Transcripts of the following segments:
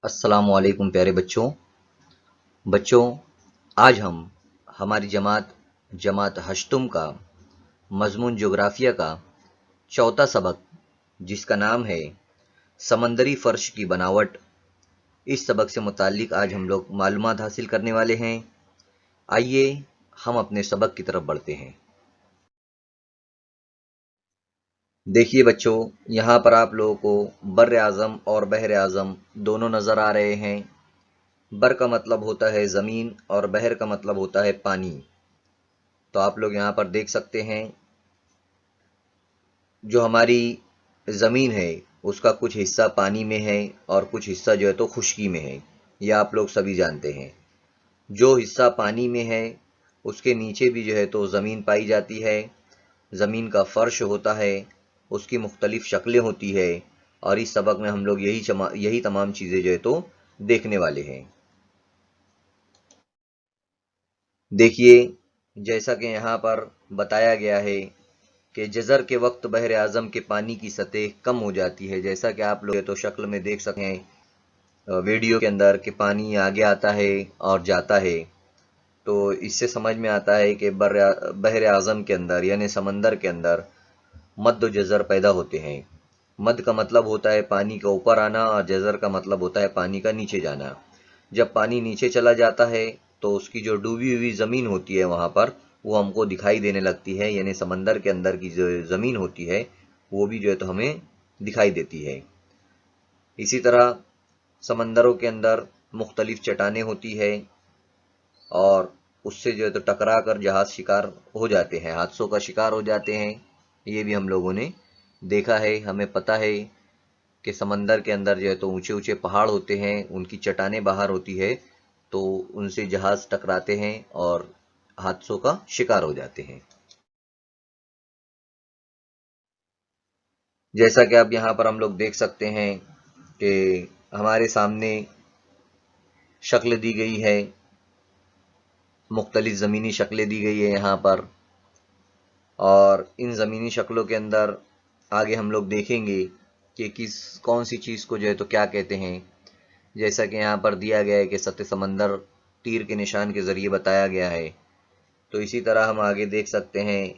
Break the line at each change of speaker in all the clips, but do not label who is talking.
अस्सलाम वालेकुम प्यारे बच्चों, आज हम हमारी जमात हश्तुम का मजमून जोग्राफिया का चौथा सबक, जिसका नाम है समंदरी फर्श की बनावट, इस सबक से मुताल्लिक आज हम लोग मालूमात हासिल करने वाले हैं। आइए हम अपने सबक की तरफ बढ़ते हैं। देखिए बच्चों, यहाँ पर आप लोगों को बर्र आज़म और बहर आज़म दोनों नज़र आ रहे हैं। बर का मतलब होता है ज़मीन और बहर का मतलब होता है पानी। तो आप लोग यहाँ पर देख सकते हैं, जो हमारी ज़मीन है उसका कुछ हिस्सा पानी में है और कुछ हिस्सा जो है तो खुश्की में है। यह आप लोग सभी जानते हैं। जो हिस्सा पानी में है उसके नीचे भी जो है तो ज़मीन पाई जाती है। ज़मीन का फ़र्श होता है, उसकी मुख्तलिफ़ शक्लें होती है, और इस सबक में हम लोग यही तमाम चीज़ें जो है तो देखने वाले हैं। देखिए, जैसा कि यहाँ पर बताया गया है कि जज़र के वक्त बहर आज़म के पानी की सतह कम हो जाती है। जैसा कि आप लोग तो शक्ल में देख सकते हैं वीडियो के अंदर कि पानी आगे आता है और जाता है। तो इससे समझ में आता है कि बहर आज़म के अंदर यानी समंदर के अंदर मद्द व जज़र पैदा होते हैं। मद्द का मतलब होता है पानी का ऊपर आना और जज़र का मतलब होता है पानी का नीचे जाना। जब पानी नीचे चला जाता है तो उसकी जो डूबी हुई ज़मीन होती है वहाँ पर वो हमको दिखाई देने लगती है, यानी समंदर के अंदर की जो ज़मीन होती है वो भी जो है तो हमें दिखाई देती है। इसी तरह समंदरों के अंदर मुख्तलिफ चट्टानें होती है और उससे जो है तो टकरा कर जहाज शिकार हो जाते हैं, हादसों का शिकार हो जाते हैं। ये भी हम लोगों ने देखा है। हमें पता है कि समंदर के अंदर जो है तो ऊंचे ऊंचे पहाड़ होते हैं, उनकी चट्टानें बाहर होती है, तो उनसे जहाज टकराते हैं और हादसों का शिकार हो जाते हैं। जैसा कि अब यहाँ पर हम लोग देख सकते हैं कि हमारे सामने शक्ल दी गई है, मुख्तलिफ ज़मीनी शक्लें दी गई है यहाँ पर, और इन ज़मीनी शक्लों के अंदर आगे हम लोग देखेंगे कि कौन सी चीज़ को जो है तो क्या कहते हैं। जैसा कि यहाँ पर दिया गया है कि सतह समंदर तीर के निशान के ज़रिए बताया गया है। तो इसी तरह हम आगे देख सकते हैं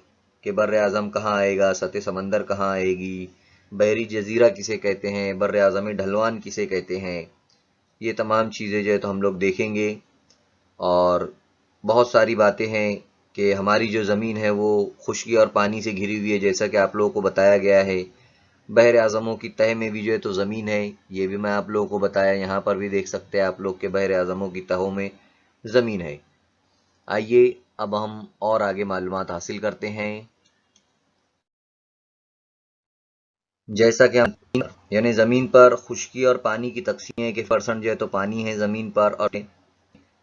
कि बर्र आज़म कहाँ आएगा, सतह समंदर कहाँ आएगी, बहरी जजीरा किसे कहते हैं, बर्र आज़मी ढलवान किसे कहते हैं। ये तमाम चीज़ें जो है तो हम लोग देखेंगे। और बहुत सारी बातें हैं कि हमारी जो ज़मीन है वो खुश्की और पानी से घिरी हुई है, जैसा कि आप लोगों को बताया गया है। बहर आज़मों की तह में भी जो है तो ज़मीन है, ये भी मैं आप लोगों को बताया। यहाँ पर भी देख सकते हैं आप लोग के बहर आज़मों की तहों में ज़मीन है। आइए अब हम और आगे मालूमात हासिल करते हैं। जैसा कि हम यानी ज़मीन पर खुश्की और पानी की तकसीम है कि परसेंट जो है तो पानी है ज़मीन पर, और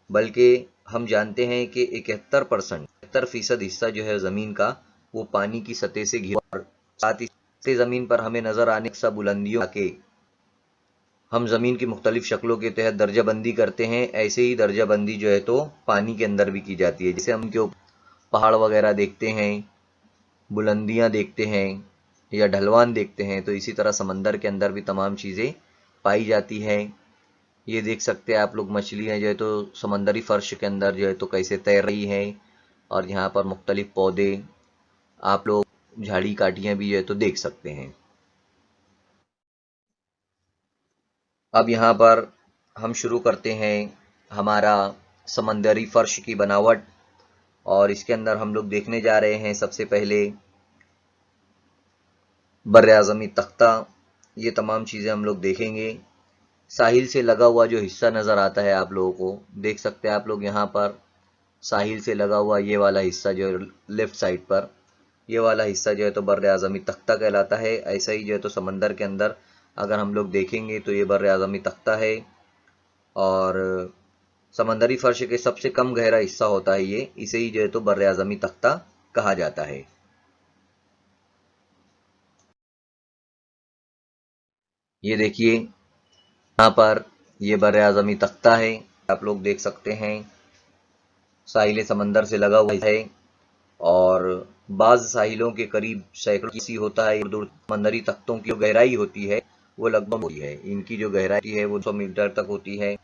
बल्कि हम जानते हैं कि 71% हिस्सा जो है ज़मीन का वो पानी की सतह से घिरा, और साथ ही से ज़मीन पर हमें नज़र आने सब बुलंदियों के हम ज़मीन की मुख्तलिफ शक्लों के तहत दर्जा बंदी करते हैं। ऐसे ही दर्जा बंदी जो है तो पानी के अंदर भी की जाती है। जैसे हम उनके ऊपर पहाड़ वगैरह देखते हैं, बुलंदियाँ देखते हैं या ढलवान देखते हैं, तो इसी तरह समंदर के अंदर भी तमाम चीज़ें पाई जाती हैं। ये देख सकते हैं आप लोग, मछलियाँ जो है तो समंदरी फर्श के अंदर जो है तो कैसे तैर रही हैं, और यहाँ पर मुख्तलिफ पौधे, आप लोग झाड़ी काटियाँ भी जो है तो देख सकते हैं। अब यहाँ पर हम शुरू करते हैं हमारा समंदरी फर्श की बनावट, और इसके अंदर हम लोग देखने जा रहे हैं सबसे पहले बर्र आज़मी तख्ता। ये तमाम चीज़ें हम लोग देखेंगे। साहिल से लगा हुआ जो हिस्सा नज़र आता है आप लोगों को, देख सकते हैं आप लोग यहाँ पर साहिल से लगा हुआ ये वाला हिस्सा जो है लेफ्ट साइड पर, ये वाला हिस्सा जो है तो बर्र आज़मी तख्ता कहलाता है। ऐसा ही जो है तो समंदर के अंदर अगर हम लोग देखेंगे तो ये बर्र आज़मी तख्ता है, और समंदरी फर्श के सबसे कम गहरा हिस्सा होता है ये, इसे ही जो है तो बर्र आज़मी तख्ता कहा जाता है। ये देखिए यहाँ पर ये बर्र आज़मी तख्ता है, आप लोग देख सकते हैं साहिल समंदर से लगा हुआ है, और बाज़ साहिलों के करीब सैकड़ों सी होता है। दूर समंदरी तख्तों की जो गहराई होती है वो लगभग होती है। इनकी जो गहराई है वो 100 मीटर तक होती है।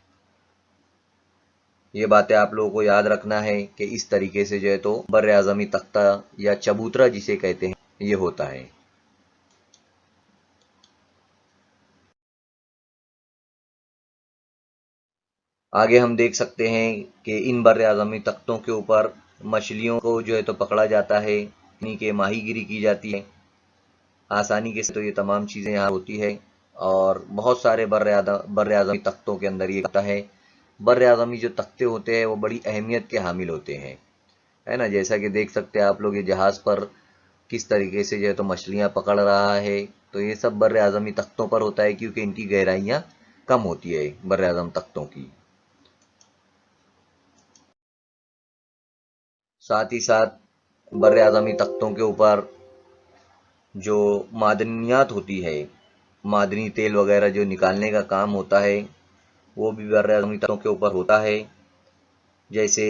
ये बातें आप लोगों को याद रखना है कि इस तरीके से जो है तो बर्र आज़मी तख्ता या चबूतरा जिसे कहते हैं ये होता है। आगे हम देख सकते हैं कि इन बर्र आज़मी तख्तों के ऊपर मछलियों को जो है तो पकड़ा जाता है, इन्हीं के माहीगिरी की जाती है आसानी के से। तो ये तमाम चीज़ें यहाँ होती है और बहुत सारे बर्र आज़मी तख्तों के अंदर ये होता है। बर्र आज़मी जो तख्ते होते हैं वो बड़ी अहमियत के हामिल होते हैं, है ना। जैसा कि देख सकते हैं आप लोग ये जहाज़ पर किस तरीके से जो है तो मछलियाँ पकड़ रहा है, तो ये सब बर्र आज़मी तख्तों पर होता है क्योंकि इनकी गहराइयाँ कम होती है बर्र आज़म तख्तों की। साथ ही साथ बर्र आज़मी तख्तों के ऊपर जो मादनियात होती है, मादनी तेल वगैरह जो निकालने का काम होता है, वो भी बर्र आज़मी तख्तों के ऊपर होता है। जैसे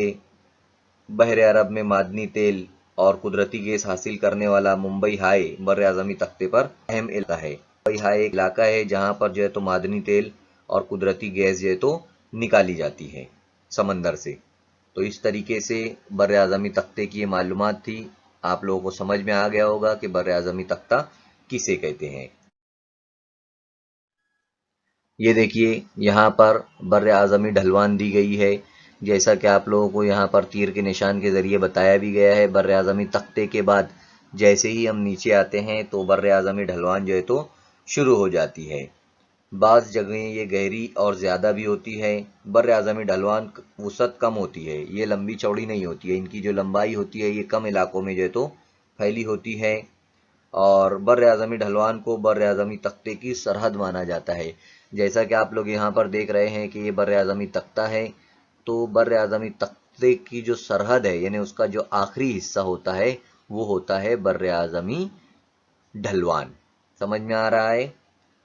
बहर अरब में मादनी तेल और कुदरती गैस हासिल करने वाला मुंबई हाई बर्र आज़मी तख्ते पर अहम इलाका है। मुंबई हाई एक इलाका है जहाँ पर जो है तो मादनी तेल और कुदरती गैस जो है तो निकाली जाती है समंदर से। तो इस तरीके से बर्र आज़मी तख्ते की ये मालूमात थी। आप लोगों को समझ में आ गया होगा कि बर्र आज़मी तख्ता किसे कहते हैं। ये देखिए यहाँ पर बर्र आज़मी ढलवान दी गई है। जैसा कि आप लोगों को यहाँ पर तीर के निशान के ज़रिए बताया भी गया है, बर्र आज़मी तख्ते के बाद जैसे ही हम नीचे आते हैं तो बर्र आज़मी ढलवान जो है तो शुरू हो जाती है। बाज़ जगहें ये गहरी और ज़्यादा भी होती है। बर्र आज़मी ढलवान वसअत कम होती है, ये लंबी चौड़ी नहीं होती है। इनकी जो लंबाई होती है ये कम इलाकों में जो है तो फैली होती है और बर्र आज़मी ढलवान को बर्र आज़मी तख्ते की सरहद माना जाता है। जैसा कि आप लोग यहाँ पर देख रहे हैं कि ये बर्र आज़मी तख्ता है, तो बर्र आज़मी तख्ते की जो सरहद है यानी उसका जो आखिरी हिस्सा होता है वो होता है बर्र आज़मी ढलवान। समझ में आ रहा है।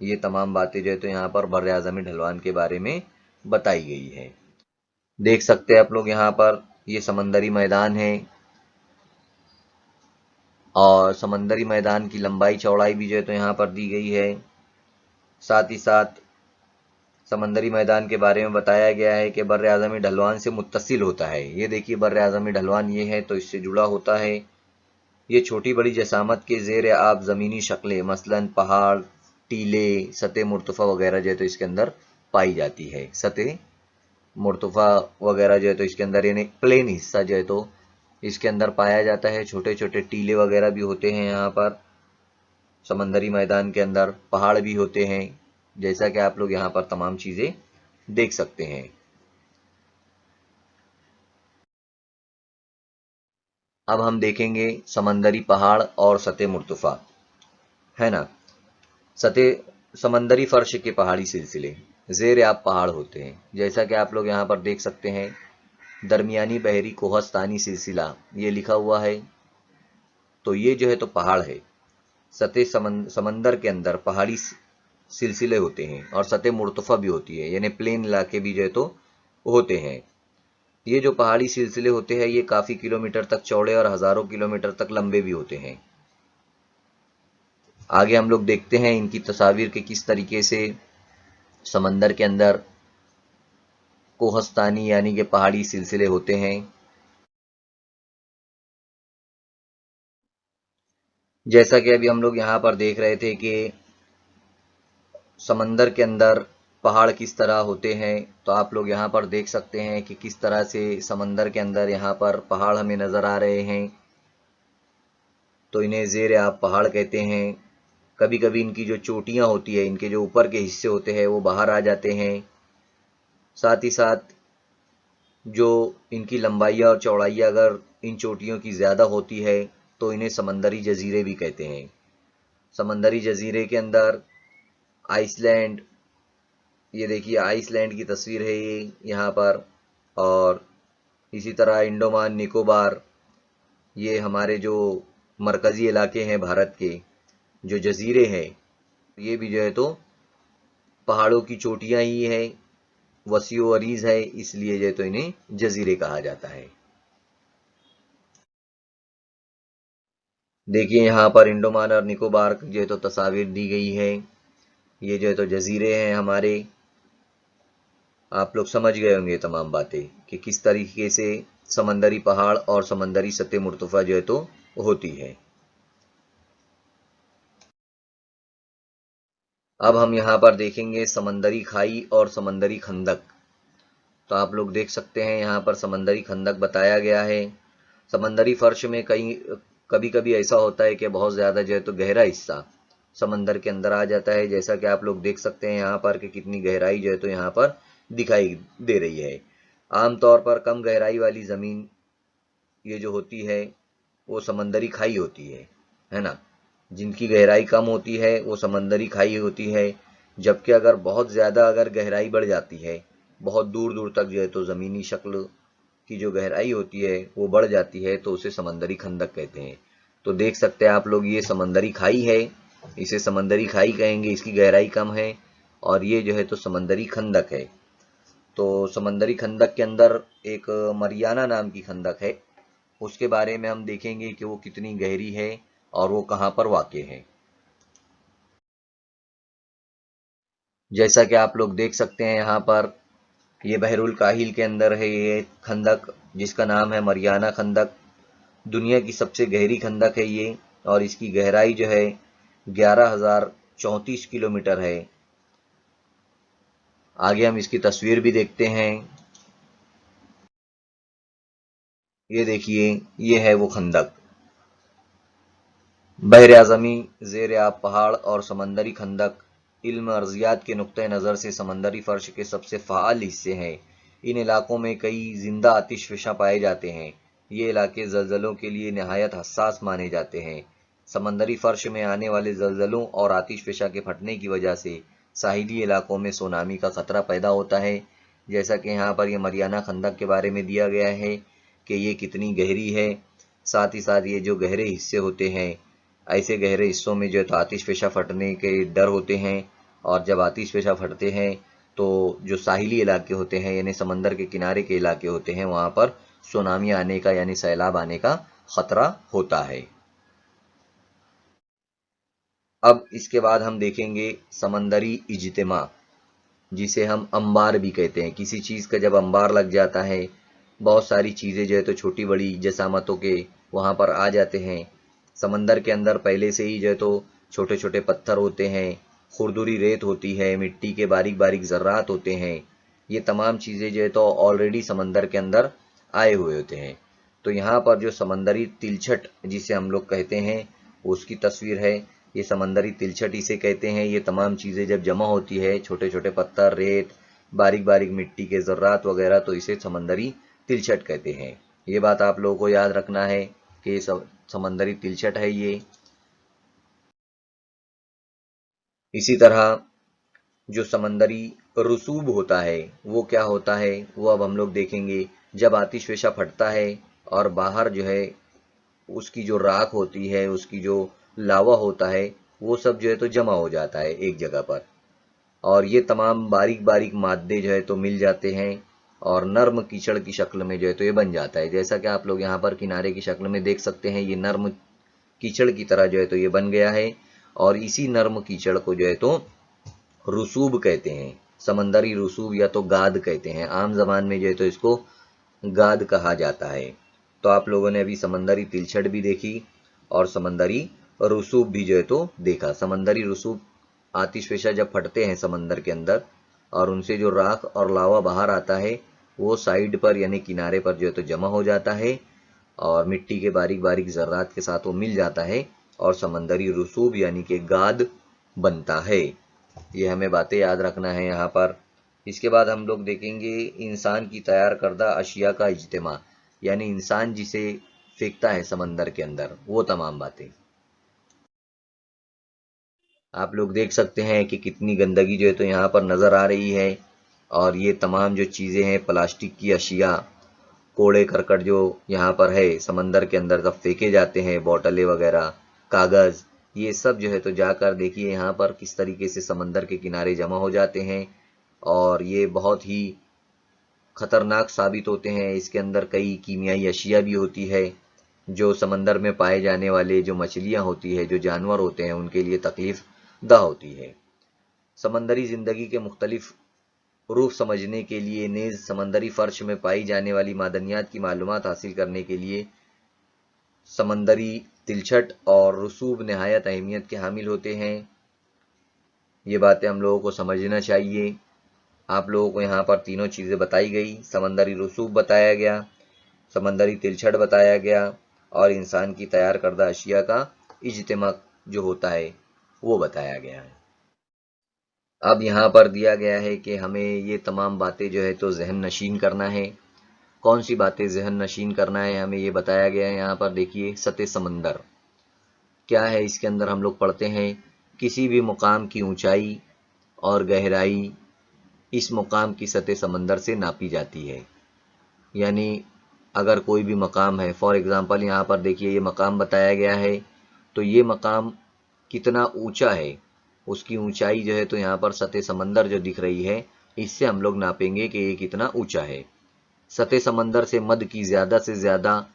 ये तमाम बातें जो है तो यहाँ पर बर्र आज़मी ढलवान के बारे में बताई गई है। देख सकते हैं आप लोग यहाँ पर ये समंदरी मैदान है और समंदरी मैदान की लंबाई चौड़ाई भी जो है तो यहाँ पर दी गई है। साथ ही साथ समंदरी मैदान के बारे में बताया गया है कि बर्र आज़मी ढलवान से मुत्तसिल होता है। ये देखिए बर्र आज़मी ढलवान ये है तो इससे जुड़ा होता है। ये छोटी बड़ी जसामत के ज़ेर आब ज़मीनी शक्लें मसलन पहाड़, टीले, सतह मुर्तफ़ा वगैरह जो है तो इसके अंदर पाई जाती है। सतह मुर्तफ़ा वगैरह जो है तो इसके अंदर यानी प्लेन हिस्सा जो है तो इसके अंदर पाया जाता है। छोटे छोटे टीले वगैरह भी होते हैं यहाँ पर समंदरी मैदान के अंदर, पहाड़ भी होते हैं। जैसा कि आप लोग यहाँ पर तमाम चीज़ें देख सकते हैं। अब हम देखेंगे समंदरी पहाड़ और सतह मुर्तफ़ा, है ना। सतह समंदरी फर्श के पहाड़ी सिलसिले ज़ेर आब पहाड़ होते हैं। जैसा कि आप लोग यहाँ पर देख सकते हैं दरमियानी बहरी कोहस्तानी सिलसिला ये लिखा हुआ है, तो ये जो है तो पहाड़ है। सतह समंदर के अंदर पहाड़ी सिलसिले होते हैं और सतह मुर्तफ़ा भी होती है यानी प्लेन इलाके भी जो है तो होते हैं। ये जो पहाड़ी सिलसिले होते हैं ये काफ़ी किलोमीटर तक चौड़े और हज़ारों किलोमीटर तक लंबे भी होते हैं। आगे हम लोग देखते हैं इनकी तस्वीर के किस तरीके से समंदर के अंदर कोहस्तानी यानी कि पहाड़ी सिलसिले होते हैं। जैसा कि अभी हम लोग यहाँ पर देख रहे थे कि समंदर के अंदर पहाड़ किस तरह होते हैं, तो आप लोग यहाँ पर देख सकते हैं कि किस तरह से समंदर के अंदर यहाँ पर पहाड़ हमें नज़र आ रहे हैं। तो इन्हें ज़ेर आब पहाड़ कहते हैं। कभी कभी इनकी जो चोटियाँ होती है, इनके जो ऊपर के हिस्से होते हैं वो बाहर आ जाते हैं। साथ ही साथ जो इनकी लंबाई और चौड़ाई अगर इन चोटियों की ज़्यादा होती है तो इन्हें समंदरी जजीरे भी कहते हैं। समंदरी जजीरे के अंदर आइसलैंड, ये देखिए आइसलैंड की तस्वीर है ये यहाँ पर, और इसी तरह अंडमान निकोबार, ये हमारे जो मरकज़ी इलाके हैं भारत के जो जजीरे हैं ये भी जो है तो पहाड़ों की चोटियाँ ही है, वसीओ अरीज है, इसलिए जो है तो इन्हें जजीरे कहा जाता है। देखिए यहाँ पर अंडमान और निकोबार की जो है तो तस्वीर दी गई है। ये जो है तो जजीरे हैं हमारे। आप लोग समझ गए होंगे तमाम बातें कि किस तरीके से समंदरी पहाड़ और समंदरी सतह मुर्तफा जो है तो होती है। अब हम यहाँ पर देखेंगे समंदरी खाई और समंदरी खंदक। तो आप लोग देख सकते हैं यहाँ पर समंदरी खंदक बताया गया है। समंदरी फर्श में कभी कभी ऐसा होता है कि बहुत ज्यादा जो है तो गहरा हिस्सा समंदर के अंदर आ जाता है, जैसा कि आप लोग देख सकते हैं यहाँ पर कि कितनी गहराई जो है तो यहाँ पर दिखाई दे रही है। आमतौर पर कम गहराई वाली जमीन ये जो होती है वो समंदरी खाई होती है ना। जिनकी गहराई कम होती है वो समंदरी खाई होती है। जबकि अगर बहुत ज्यादा अगर गहराई बढ़ जाती है, बहुत दूर दूर तक जो है तो जमीनी शक्ल की जो गहराई होती है वो बढ़ जाती है, तो उसे समंदरी खंदक कहते हैं। तो देख सकते हैं आप लोग, ये समंदरी खाई है, इसे समंदरी खाई कहेंगे, इसकी गहराई कम है। और ये जो है तो समंदरी खंदक है। तो समंदरी खंदक के अंदर एक मरियाना नाम की खंदक है, उसके बारे में हम देखेंगे कि वो कितनी गहरी है और वो कहाँ पर वाक़ई है। जैसा कि आप लोग देख सकते हैं यहाँ पर, ये बहरुल काहिल के अंदर है ये खंदक, जिसका नाम है मरियाना खंदक। दुनिया की सबसे गहरी खंदक है ये, और इसकी गहराई जो है 11,034 किलोमीटर है। आगे हम इसकी तस्वीर भी देखते हैं। ये देखिए, ये है वो खंदक। बहर आज़मी, ज़ेर आब पहाड़ और समंदरी खंदक इल्म अर्जियात के नुक्ते नज़र से समंदरी फर्श के सबसे फ़ाल हिस्से हैं। इन इलाकों में कई जिंदा आतिशफ़शा पाए जाते हैं। ये इलाके ज़लज़लों के लिए नहायत हसास माने जाते हैं। समंदरी फर्श में आने वाले ज़लज़लों और आतिशफ़शा के फटने की वजह से साहिली इलाकों में सुनामी का खतरा पैदा होता है। जैसा कि यहाँ पर ये मरियाना खंदक के बारे में दिया गया है कि ये कितनी गहरी है। साथ ही साथ ये जो गहरे हिस्से होते हैं, ऐसे गहरे हिस्सों में जो है तो आतिशफ़शा फटने के डर होते हैं। और जब आतिशफ़शा फटते हैं तो जो साहिली इलाके होते हैं, यानी समंदर के किनारे के इलाके होते हैं, वहाँ पर सुनामी आने का यानी सैलाब आने का खतरा होता है। अब इसके बाद हम देखेंगे समंदरी इज्तिमा, जिसे हम अंबार भी कहते हैं। किसी चीज़ का जब अंबार लग जाता है, बहुत सारी चीज़ें जो है तो छोटी बड़ी जसामतों के वहाँ पर आ जाते हैं। समंदर के अंदर पहले से ही जो है तो छोटे छोटे पत्थर होते हैं, खुरदुरी रेत होती है, मिट्टी के बारीक बारीक ज़र्रात होते हैं। ये तमाम चीज़ें जो है तो ऑलरेडी समंदर के अंदर आए हुए होते हैं। तो यहाँ पर जो समंदरी तिलछट जिसे हम लोग कहते हैं, उसकी तस्वीर है। ये समंदरी तिलछट इसे कहते हैं। ये तमाम चीज़ें जब जमा होती है, छोटे छोटे पत्थर, रेत, बारीक बारीक मिट्टी के ज़र्रात वगैरह, तो इसे समंदरी तिलछट कहते हैं। ये बात आप लोगों को याद रखना है कि समंदरी तिलछट है ये। इसी तरह जो समंदरी रसूब होता है वो क्या होता है, वो अब हम लोग देखेंगे। जब आतिशफ़शा फटता है और बाहर जो है उसकी जो राख होती है, उसकी जो लावा होता है, वो सब जो है तो जमा हो जाता है एक जगह पर, और ये तमाम बारीक बारीक मादे जो है तो मिल जाते हैं और नर्म कीचड़ की शक्ल में जो है तो ये बन जाता है। जैसा कि आप लोग यहाँ पर किनारे की शक्ल में देख सकते हैं, ये नर्म कीचड़ की तरह जो है तो ये बन गया है। और इसी नर्म कीचड़ को जो है तो रसूब कहते हैं, समंदरी रसूब या तो गाद कहते हैं। आम जबान में जो है तो इसको गाद कहा जाता है। तो आप लोगों ने अभी समंदरी तिलछट भी देखी और समंदरी रसूब भी जो है तो देखा। समंदरी रसूब आतिशफ़शा जब फटते हैं समंदर के अंदर और उनसे जो राख और लावा बाहर आता है, वो साइड पर यानी किनारे पर जो है तो जमा हो जाता है और मिट्टी के बारीक बारीक ज़र्रात के साथ वो मिल जाता है और समंदरी रसूब यानी कि गाद बनता है। ये हमें बातें याद रखना है यहाँ पर। इसके बाद हम लोग देखेंगे इंसान की तैयार करदा अशिया का इज्तिमा, यानी इंसान जिसे फेंकता है समंदर के अंदर, वो तमाम बातें। आप लोग देख सकते हैं कि कितनी गंदगी जो है तो यहाँ पर नज़र आ रही है। और ये तमाम जो चीज़ें हैं, प्लास्टिक की अशिया, कूड़े करकट जो यहाँ पर है समंदर के अंदर जब फेंके जाते हैं, बोतलें वगैरह, कागज़, ये सब जो है तो जाकर देखिए यहाँ पर किस तरीके से समंदर के किनारे जमा हो जाते हैं और ये बहुत ही खतरनाक साबित होते हैं। इसके अंदर कई कीमियाई अशिया भी होती है जो समंदर में पाए जाने वाले जो मछलियाँ होती है, जो जानवर होते हैं, उनके लिए तकलीफ दह होती है। समंदरी जिंदगी के मुख्तलिफ रूप समझने के लिए नेज समंदरी फर्श में पाई जाने वाली मादनियात की मालूमात हासिल करने के लिए समंदरी तिलछट और रसूब नहायत अहमियत के हामिल होते हैं। ये बातें हम लोगों को समझना चाहिए। आप लोगों को यहाँ पर तीनों चीज़ें बताई गई, समंदरी रसूब बताया गया, समंदरी तिलछट बताया गया और इंसान की तैयार करदा अशिया का इज्तिमा जो होता है वो बताया गया है। अब यहाँ पर दिया गया है कि हमें ये तमाम बातें जो है तो जहन नशीन करना है। कौन सी बातें जहन नशीन करना है, हमें ये बताया गया है। यहाँ पर देखिए, सतह समंदर क्या है, इसके अंदर हम लोग पढ़ते हैं किसी भी मुकाम की ऊंचाई और गहराई इस मुकाम की सतह समंदर से नापी जाती है। यानी अगर कोई भी मकाम है, फॉर एग्जांपल यहाँ पर देखिए ये मकाम बताया गया है, तो ये मकाम कितना ऊंचा है, उसकी ऊंचाई जो है तो यहाँ पर सतह समंदर जो दिख रही है इससे हम लोग नापेंगे कि ये कितना ऊंचा है। सतह समंदर से मद की ज़्यादा से ज़्यादा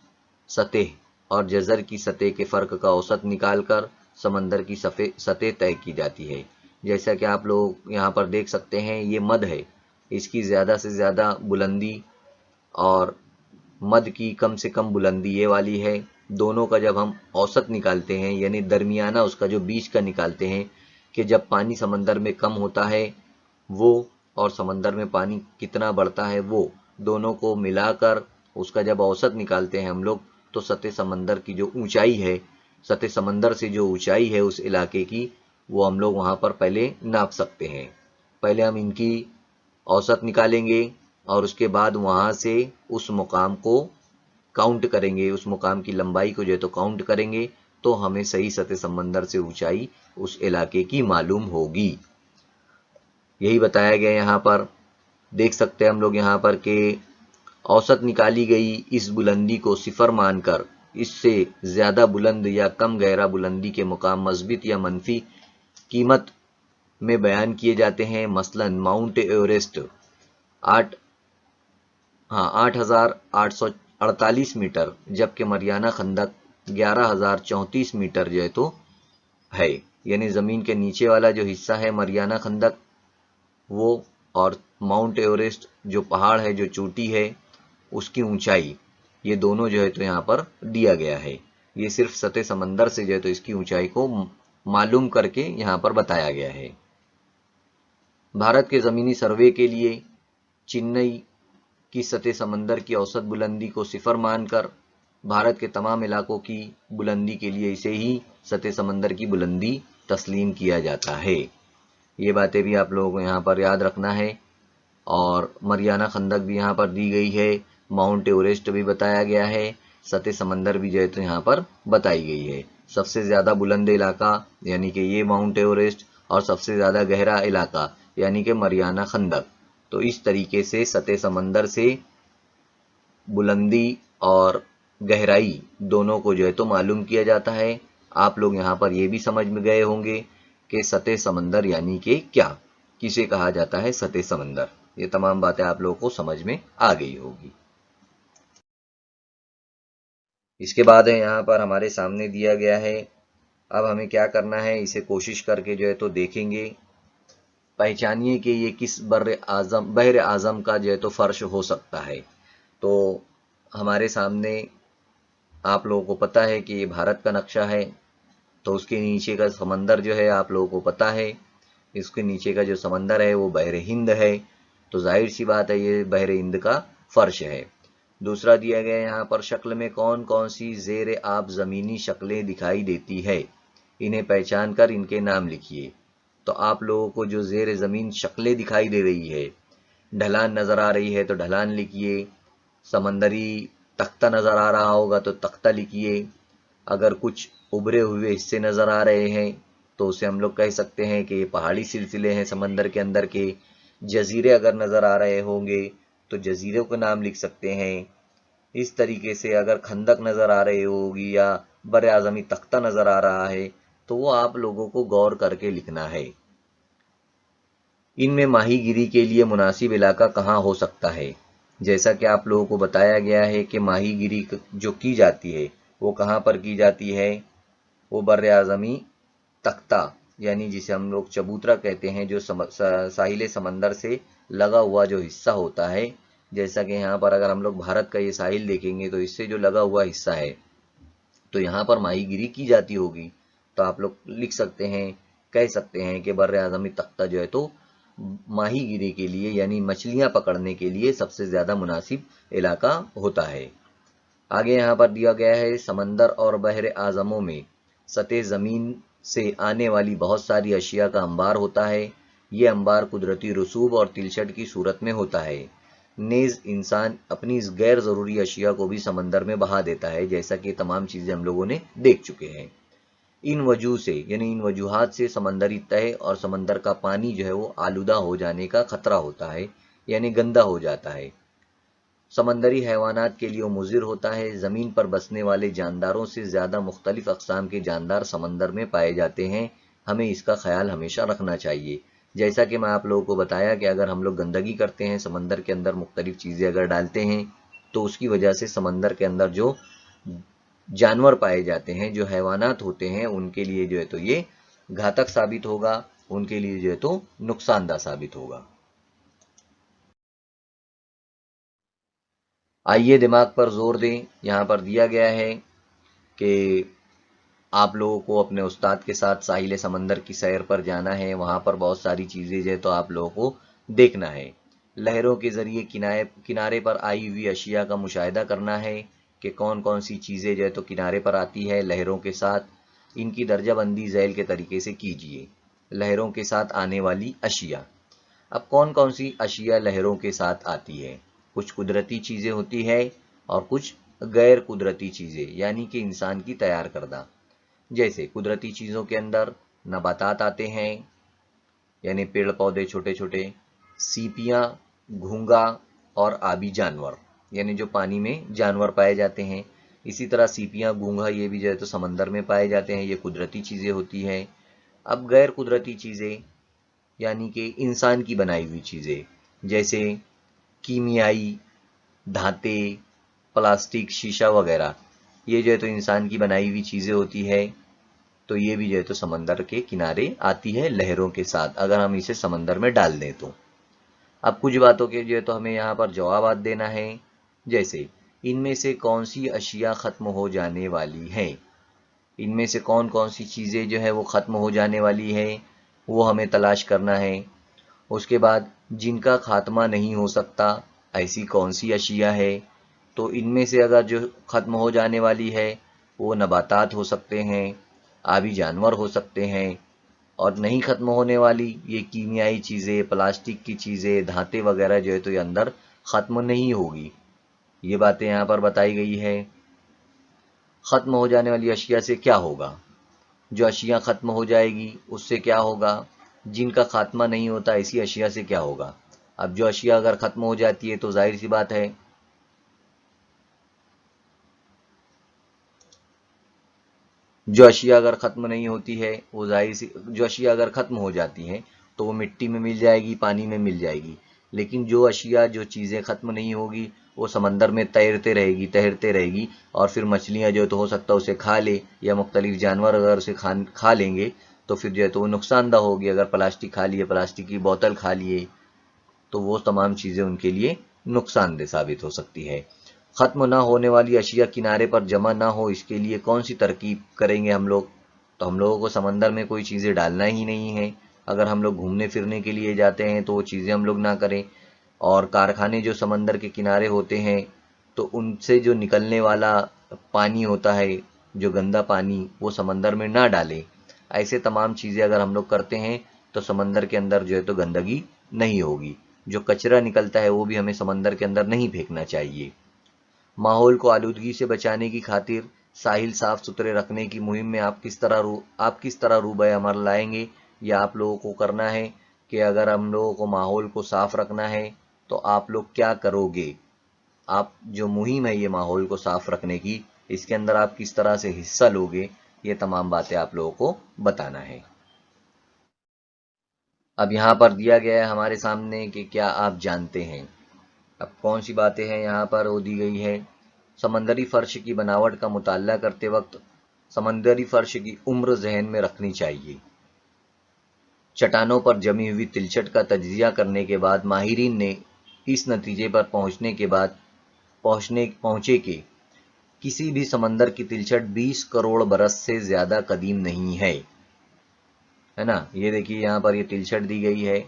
सतह और जज़र की सतह के फ़र्क का औसत निकालकर समंदर की सतह तय की जाती है। जैसा कि आप लोग यहाँ पर देख सकते हैं, ये मद है, इसकी ज़्यादा से ज़्यादा बुलंदी और मद की कम से कम बुलंदी ये वाली है। दोनों का जब हम औसत निकालते हैं, यानी दरमियाना उसका जो बीच का निकालते हैं कि जब पानी समंदर में कम होता है वो और समंदर में पानी कितना बढ़ता है वो, दोनों को मिलाकर उसका जब औसत निकालते हैं हम लोग, तो सतह समंदर की जो ऊंचाई है, सतह समंदर से जो ऊंचाई है उस इलाके की, वो हम लोग वहाँ पर पहले नाप सकते हैं। पहले हम इनकी औसत निकालेंगे और उसके बाद वहाँ से उस मुकाम को काउंट करेंगे, उस मुकाम की लंबाई को जो है तो काउंट करेंगे, तो हमें सही सतह समंदर से ऊंचाई उस इलाके की मालूम होगी। यही बताया गया यहाँ पर। देख सकते हैं हम लोग यहाँ पर कि औसत निकाली गई इस बुलंदी को सिफर मानकर इससे ज़्यादा बुलंद या कम गहरा बुलंदी के मुकाम मस्बित या मनफी कीमत में बयान किए जाते हैं। मसलन माउंट एवरेस्ट 8,848 मीटर, जबकि मरियाना खंदक 11,034 मीटर जो है तो है। यानी ज़मीन के नीचे वाला जो हिस्सा है मरियाना खंदक वो, और माउंट एवरेस्ट जो पहाड़ है, जो चोटी है, उसकी ऊंचाई, ये दोनों जो है तो यहाँ पर दिया गया है। ये सिर्फ सतह समंदर से जो है तो इसकी ऊंचाई को मालूम करके यहाँ पर बताया गया है। भारत के ज़मीनी सर्वे के लिए चेन्नई की सतह समंदर की औसत बुलंदी को सिफर मानकर भारत के तमाम इलाकों की बुलंदी के लिए इसे ही सतह समंदर की बुलंदी तस्लीम किया जाता है। ये बातें भी आप लोगों को यहाँ पर याद रखना है। और मरियाना खंदक भी यहाँ पर दी गई है, माउंट एवरेस्ट भी बताया गया है, सतह समंदर भी जो है तो यहाँ पर बताई गई है। सबसे ज़्यादा बुलंद इलाका यानी कि ये माउंट एवरेस्ट, और सबसे ज़्यादा गहरा इलाका यानी कि मरियाना खंदक। तो इस तरीके से सतह समंदर से बुलंदी और गहराई दोनों को जो है तो मालूम किया जाता है। आप लोग यहाँ पर ये भी समझ में गए होंगे कि सतह समंदर यानी कि क्या, किसे कहा जाता है सतह समंदर। ये तमाम बातें आप लोगों को समझ में आ गई होगी। इसके बाद है यहाँ पर हमारे सामने दिया गया है, अब हमें क्या करना है, इसे कोशिश करके जो है तो देखेंगे। पहचानिए कि ये किस बहर आज़म का जो है तो फर्श हो सकता है। तो हमारे सामने आप लोगों को पता है कि ये भारत का नक्शा है, तो उसके नीचे का समंदर जो है आप लोगों को पता है, इसके नीचे का जो समंदर है वो बहर हिंद है। तो जाहिर सी बात है ये बहर हिंद का फर्श है। दूसरा दिया गया यहाँ पर, शक्ल में कौन कौन सी ज़ेर आब ज़मीनी शक्लें दिखाई देती है, इन्हें पहचान कर इनके नाम लिखिए। तो आप लोगों को जो ज़ेर ज़मीन शक्लें दिखाई दे रही है, ढलान नज़र आ रही है तो ढलान लिखिए, समंदरी तख्ता नज़र आ रहा होगा तो तख्ता लिखिए, अगर कुछ उभरे हुए हिस्से नज़र आ रहे हैं तो उसे हम लोग कह सकते हैं कि ये पहाड़ी सिलसिले हैं समंदर के अंदर के। जजीरे अगर नज़र आ रहे होंगे तो जजीरों के नाम लिख सकते हैं। इस तरीके से अगर खंदक नज़र आ रही होगी या बर आज़मी तख्ता नज़र आ रहा है तो वो आप लोगों को गौर करके लिखना है। इनमें माहीगिरी के लिए मुनासिब इलाका कहाँ हो सकता है, जैसा कि आप लोगों को बताया गया है कि माहीगिरी जो की जाती है वो कहाँ पर की जाती है, वो बर आज़मी तख्ता यानी जिसे हम लोग चबूतरा कहते हैं, जो साहिल समंदर से लगा हुआ जो हिस्सा होता है, जैसा कि यहाँ पर अगर हम लोग भारत का ये साहिल देखेंगे तो इससे जो लगा हुआ हिस्सा है, तो यहाँ पर माहीगिरी की जाती होगी। तो आप लोग लिख सकते हैं, कह सकते हैं कि बर्रे आज़मी तख्ता जो है तो माहीगिरी के लिए यानी मछलियां पकड़ने के लिए सबसे ज्यादा मुनासिब इलाका होता है। आगे यहाँ पर दिया गया है, समंदर और बहरे आज़मों में सतह ज़मीन से आने वाली बहुत सारी अशिया का अंबार होता है। ये अंबार कुदरती रसूब और तिलछट की सूरत में होता है। नेज इंसान अपनी इस गैर ज़रूरी अशिया को भी समंदर में बहा देता है, जैसा कि तमाम चीज़ें हम लोगों ने देख चुके हैं। इन वजह से यानी इन वजूहात से समंदरी तह और समंदर का पानी जो है वो आलूदा हो जाने का खतरा होता है, यानी गंदा हो जाता है। समंदरी हैवानात के लिए वो मुज़िर होता है। ज़मीन पर बसने वाले जानदारों से ज़्यादा मुख्तलिफ अक़साम के जानदार समंदर में पाए जाते हैं। हमें इसका ख्याल हमेशा रखना चाहिए। जैसा कि मैं आप लोगों को बताया कि अगर हम लोग गंदगी करते हैं, समंदर के अंदर मुख्तलिफ चीज़ें अगर डालते हैं, तो उसकी वजह से समंदर के अंदर जो जानवर पाए जाते हैं, जो हैवानात होते हैं, उनके लिए जो है तो ये घातक साबित होगा, उनके लिए जो है तो नुकसानदाह साबित होगा। आइए दिमाग पर जोर दें। यहाँ पर दिया गया है कि आप लोगों को अपने उस्ताद के साथ साहिल समंदर की सैर पर जाना है। वहाँ पर बहुत सारी चीज़ें जो है तो आप लोगों को देखना है। लहरों के ज़रिए किनारे पर आई हुई अशिया का मुशाहिदा करना है कि कौन कौन सी चीज़ें जो है तो किनारे पर आती है लहरों के साथ। इनकी दर्जाबंदी झैल के तरीके से कीजिए। लहरों के साथ आने वाली अशिया। अब कौन कौन सी अशिया लहरों के साथ आती है? कुछ कुदरती चीज़ें होती है और कुछ गैर कुदरती चीज़ें, यानी कि इंसान की तैयार करदा। जैसे कुदरती चीज़ों के अंदर नबातात आते हैं, यानी पेड़ पौधे छोटे छोटे, सीपियाँ, घोंघा और आबी जानवर, यानी जो पानी में जानवर पाए जाते हैं। इसी तरह सीपियाँ, घोंघा ये भी जो है तो समंदर में पाए जाते हैं, ये कुदरती चीज़ें होती हैं। अब गैर कुदरती चीज़ें यानी कि इंसान की बनाई हुई चीज़ें, जैसे कीमियाई धाते, प्लास्टिक, शीशा वगैरह, ये जो है तो इंसान की बनाई हुई चीज़ें होती है। तो ये भी जो है तो समंदर के किनारे आती है लहरों के साथ, अगर हम इसे समंदर में डाल दें तो। अब कुछ बातों के जो है तो हमें यहाँ पर जवाब देना है, जैसे इनमें से कौन सी अशिया ख़त्म हो जाने वाली है। इनमें से कौन कौन सी चीज़ें जो है वो ख़त्म हो जाने वाली है, वो हमें तलाश करना है। उसके बाद जिनका खात्मा नहीं हो सकता, ऐसी कौन सी अशिया है। तो इनमें से अगर जो ख़त्म हो जाने वाली है वो नबातात हो सकते हैं, आबी जानवर हो सकते हैं, और नहीं ख़त्म होने वाली ये कीमियाई चीज़ें, प्लास्टिक की चीज़ें, धाते वगैरह जो है तो ये अंदर ख़त्म नहीं होगी। ये बातें यहाँ पर बताई गई है। ख़त्म हो जाने वाली अशिया से क्या होगा? जो अशिया ख़त्म हो जाएगी उससे क्या होगा? जिनका खात्मा नहीं होता ऐसी अशिया से क्या होगा? अब जो अशिया अगर ख़त्म हो जाती है तो जाहिर सी बात है जो अशिया अगर ख़त्म नहीं होती है वो जाहिर सी, जो अशिया अगर ख़त्म हो जाती हैं तो वो मिट्टी में मिल जाएगी, पानी में मिल जाएगी। लेकिन जो अशिया, जो चीज़ें ख़त्म नहीं होगी, वो समंदर में तैरते रहेगी और फिर मछलियाँ जो तो हो सकता है उसे खा ले, या मुख्तलिफ जानवर अगर उसे खा लेंगे तो फिर जो है तो वो नुकसानदा होगी। अगर प्लास्टिक खा लिए, प्लास्टिक की बोतल खा लिए, तो वो तमाम चीज़ें उनके लिए नुकसानदेह साबित हो सकती है। ख़त्म ना होने वाली अशिया किनारे पर जमा ना हो, इसके लिए कौन सी तरकीब करेंगे हम लोग? तो हम लोगों को समंदर में कोई चीज़ें डालना ही नहीं है। अगर हम लोग घूमने फिरने के लिए जाते हैं तो वो चीज़ें हम लोग ना करें। और कारखाने जो समंदर के किनारे होते हैं तो उनसे जो निकलने वाला पानी होता है, जो गंदा पानी, वो समंदर में ना डालें। ऐसे तमाम चीज़ें अगर हम लोग करते हैं तो समंदर के अंदर जो है तो गंदगी नहीं होगी। जो कचरा निकलता है वो भी हमें समंदर के अंदर नहीं फेंकना चाहिए। माहौल को आलूदगी से बचाने की खातिर साहिल साफ सुथरे रखने की मुहिम में आप किस तरह रूबे अमल लाएंगे? या आप लोगों को करना है कि अगर हम लोगों को माहौल को साफ रखना है तो आप लोग क्या करोगे? आप जो मुहिम है ये माहौल को साफ रखने की, इसके अंदर आप किस तरह से हिस्सा लोगे? ये तमाम बातें आप लोगों को बताना है। अब यहाँ पर दिया गया है हमारे सामने कि क्या आप जानते हैं। अब कौन सी बातें हैं यहाँ पर वो दी गई है। समंदरी फर्श की बनावट का मुताला करते वक्त समंदरी फर्श की उम्र जहन में रखनी चाहिए। चट्टानों पर जमी हुई तिलछट का तज्जिया करने के बाद माहिरीन ने इस नतीजे पर पहुंचे कि किसी भी समंदर की तिलछट 20 करोड़ बरस से ज्यादा कदीम नहीं है ना। ये देखिए यहाँ पर ये तिलछट दी गई है।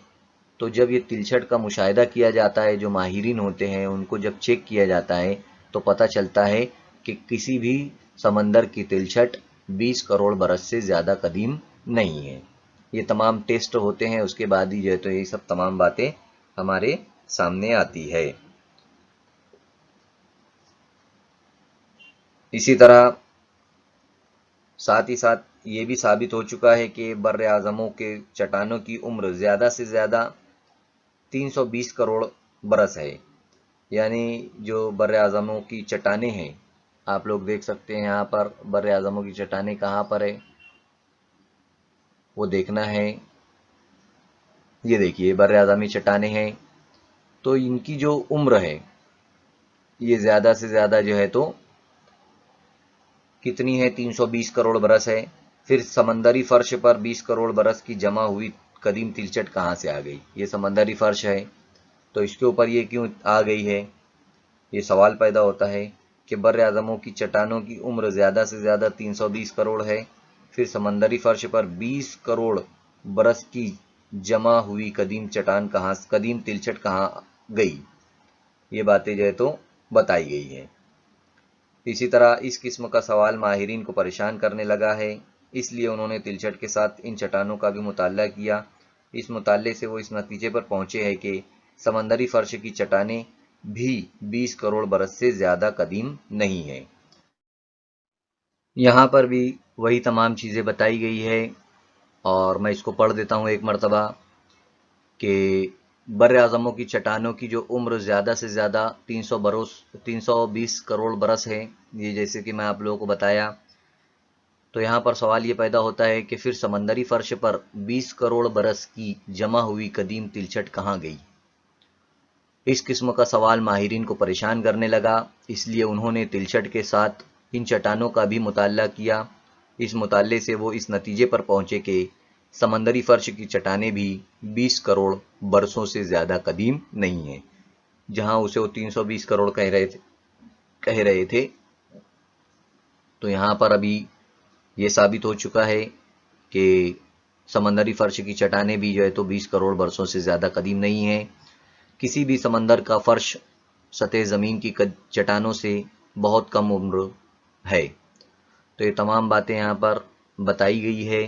तो जब ये तिलछट का मुशाहिदा किया जाता है, जो माहिरीन होते हैं उनको जब चेक किया जाता है तो पता चलता है कि किसी भी समंदर की तिलछट 20 करोड़ बरस से ज्यादा कदीम नहीं है। ये तमाम टेस्ट होते हैं, उसके बाद ही जो है तो ये सब तमाम बातें हमारे सामने आती है। इसी तरह साथ ही साथ ये भी साबित हो चुका है कि बर्र आज़मों के चट्टानों की उम्र ज़्यादा से ज़्यादा 320 करोड़ बरस है। यानी जो बर्र आज़मों की चट्टानें हैं, आप लोग देख सकते हैं यहाँ पर बर्र आज़मों की चट्टानें कहाँ पर है, वो देखना है। ये देखिए बर्र आज़मी चट्टानें हैं, तो इनकी जो उम्र है ये ज़्यादा से ज़्यादा जो है तो कितनी है, 320 करोड़ बरस है। फिर समंदरी फर्श पर 20 करोड़ बरस की जमा हुई कदीम तिलचट कहाँ से आ गई? ये समंदरी फर्श है, तो इसके ऊपर ये क्यों आ गई है? ये सवाल पैदा होता है कि बर्र आज़मों की चट्टानों की उम्र ज़्यादा से ज़्यादा 320 करोड़ है, फिर समंदरी फर्श पर 20 करोड़ बरस की जमा हुई कदीम तिलचट कहाँ गई? ये बातें जो है तो बताई गई है। इसी तरह इस किस्म का सवाल माहिरीन को परेशान करने लगा है, इसलिए उन्होंने तिलचट के साथ इन चट्टानों का भी मुताला किया। इस मुताले से वो इस नतीजे पर पहुंचे हैं कि समंदरी फर्श की चट्टानें भी 20 करोड़ बरस से ज़्यादा कदीम नहीं है। यहाँ पर भी वही तमाम चीज़ें बताई गई है और मैं इसको पढ़ देता हूँ एक मरतबा कि बर्र आज़मों की चट्टानों की जो उम्र ज़्यादा से ज़्यादा 320 करोड़ बरस है, ये जैसे कि मैं आप लोगों को बताया। तो यहाँ पर सवाल ये पैदा होता है कि फिर समंदरी फर्श पर 20 करोड़ बरस की जमा हुई कदीम तिलचट कहाँ गई? इस किस्म का सवाल माहिरीन को परेशान करने लगा, इसलिए उन्होंने तिलचट के साथ इन चट्टानों का भी मुताला किया। इस मुताले से वो इस नतीजे पर पहुंचे कि समंदरी फर्श की चट्टानें भी 20 करोड़ बरसों से ज़्यादा कदीम नहीं है। जहां उसे वो 320 करोड़ कह रहे थे, तो यहाँ पर अभी ये साबित हो चुका है कि समंदरी फर्श की चट्टानें भी जो है तो 20 करोड़ बरसों से ज़्यादा कदीम नहीं है। किसी भी समंदर का फर्श सतह ज़मीन की चट्टानों से बहुत कम उम्र है। तो ये तमाम बातें यहाँ पर बताई गई है।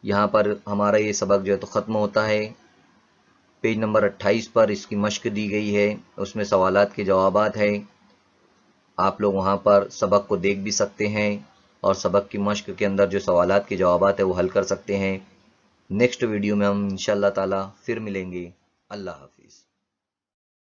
यहाँ पर हमारा ये सबक जो है तो ख़त्म होता है। पेज नंबर 28 पर इसकी मश्क दी गई है, उसमें सवालात के जवाबात है। आप लोग वहाँ पर सबक को देख भी सकते हैं और सबक की मश्क के अंदर जो सवालात के जवाबात है वो हल कर सकते हैं। नेक्स्ट वीडियो में हम इंशाअल्लाह ताला फिर मिलेंगे। अल्लाह हाफिज़।